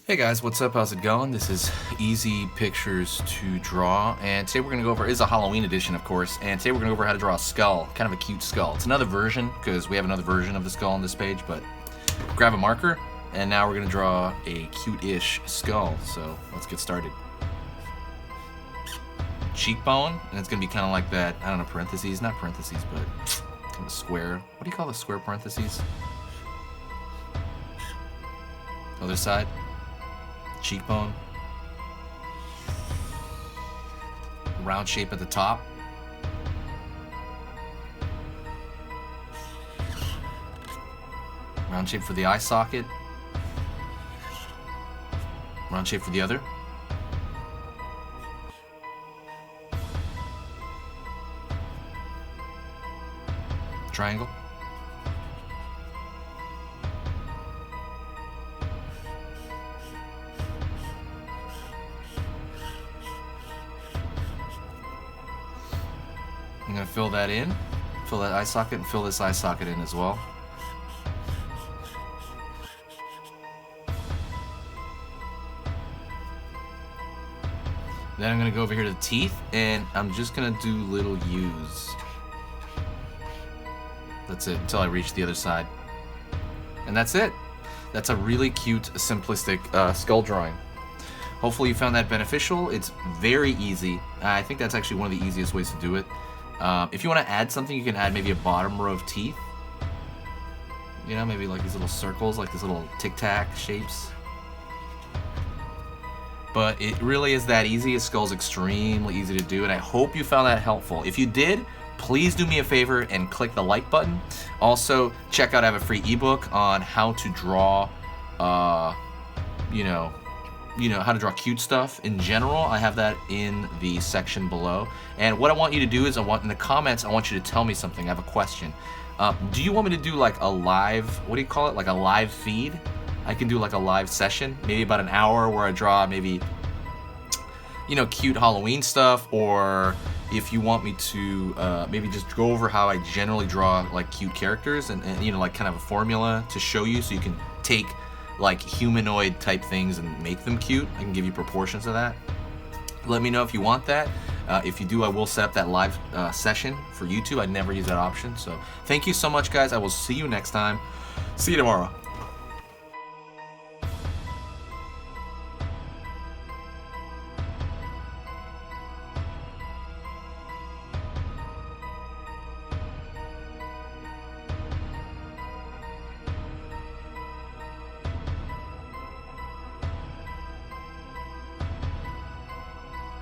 Hey guys, what's up? How's it going? This is Easy Pictures to Draw, and today we're going to go over, it's a Halloween edition of course, and today we're going to go over how to draw a skull, kind of a cute skull. It's another version, because we have another version of the skull on this page, but grab a marker, and now we're going to draw a cute-ish skull, so let's get started. Cheekbone, and it's going to be kind of like that, I don't know, parentheses, not parentheses, but kind of square. What do you call the square parentheses? Other side. Cheekbone, round shape at the top, round shape for the eye socket, round shape for the other, triangle, I'm going to fill that in, fill that eye socket, and fill this eye socket in as well. Then I'm going to go over here to the teeth, and I'm just going to do little U's. That's it, until I reach the other side. And that's it. That's a really cute, simplistic skull drawing. Hopefully you found that beneficial. It's very easy. I think that's actually one of the easiest ways to do it. If you want to add something, you can add maybe a bottom row of teeth. You know, maybe like these little circles, like these little tic-tac shapes. But it really is that easy. A skull's extremely easy to do, and I hope you found that helpful. If you did, please do me a favor and click the like button. Also, check out, I have a free ebook on how to draw, you know, how to draw cute stuff in general. I have that in the section below. And what I want you to do is, in the comments, I want you to tell me something. I have a question. Do you want me to do like a live, what do you call it? Like a live feed? I can do like a live session, maybe about an hour, where I draw maybe, you know, cute Halloween stuff, or if you want me to maybe just go over how I generally draw like cute characters and you know, like kind of a formula to show you, so you can take like humanoid type things and make them cute. I can give you proportions of that. Let me know if you want that. If you do, I will set up that live session for YouTube. I never use that option. So thank you so much, guys. I will see you next time. See you tomorrow.